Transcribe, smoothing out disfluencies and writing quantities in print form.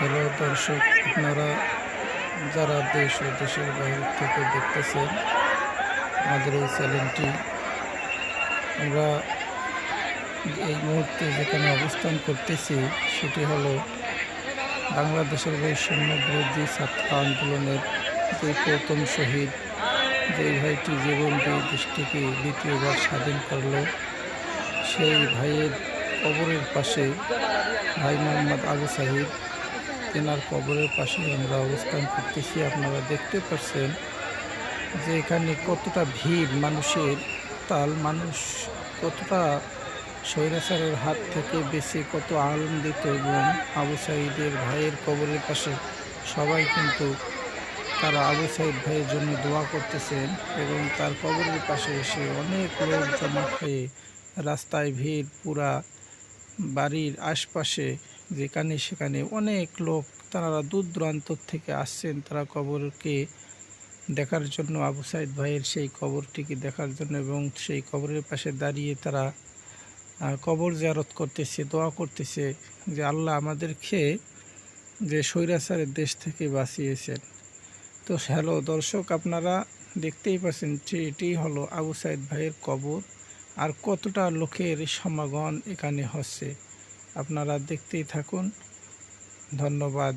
Hello দর্শক, আপনারা যারা দেশ ও দেশের বাইরে থেকে দেখতেছেন আমাদের এই চ্যানেলটি, আমরা এই মুহূর্তে যেখানে অবস্থান করতেছি সেটি হলো বাংলাদেশের বৈষম্য বিরোধী ছাত্র আন্দোলনের যে প্রথম শহীদ, যে ভাইটি জীবন দিয়ে দেশটিকে দ্বিতীয়বার স্বাধীন করলো, সেই ভাইয়ের কবরের পাশে ভাই মোহাম্মদ আবু সাহিদ, তেনার কবরের পাশে আমরা অবস্থান করতেছি। আপনারা দেখতে পাচ্ছেন যে এখানে কতটা ভিড়, মানুষের তাল, মানুষ কতটা স্বৈরাচারের হাত থেকে বেঁচে কত আনন্দিত, এবং আবু সাইদের ভাইয়ের কবরের পাশে সবাই কিন্তু তারা আবু সাইদ ভাইয়ের জন্য দোয়া করতেছেন, এবং তার কবরের পাশে এসে অনেক লোক জমা হয়ে রাস্তায় ভিড়, পুরা বাড়ির আশপাশে যেখানে সেখানে অনেক লোক, তারা দূর দূরান্ত থেকে আসছেন তারা কবরকে দেখার জন্য, আবু সাইদ ভাইয়ের সেই কবরটিকে দেখার জন্য, এবং সেই কবরের পাশে দাঁড়িয়ে তারা কবর জিয়ারত করতেছে, দোয়া করতেছে যে আল্লাহ আমাদেরকে যে স্বৈরাচারের দেশ থেকে বাঁচিয়েছেন। তো হ্যালো দর্শক, আপনারা দেখতেই পাচ্ছেন যে এটি হলো আবু সাইদ ভাইয়ের কবর, আর কতটা লোকের সমাগম এখানে হচ্ছে। আপনারা দেখতেই থাকুন। ধন্যবাদ।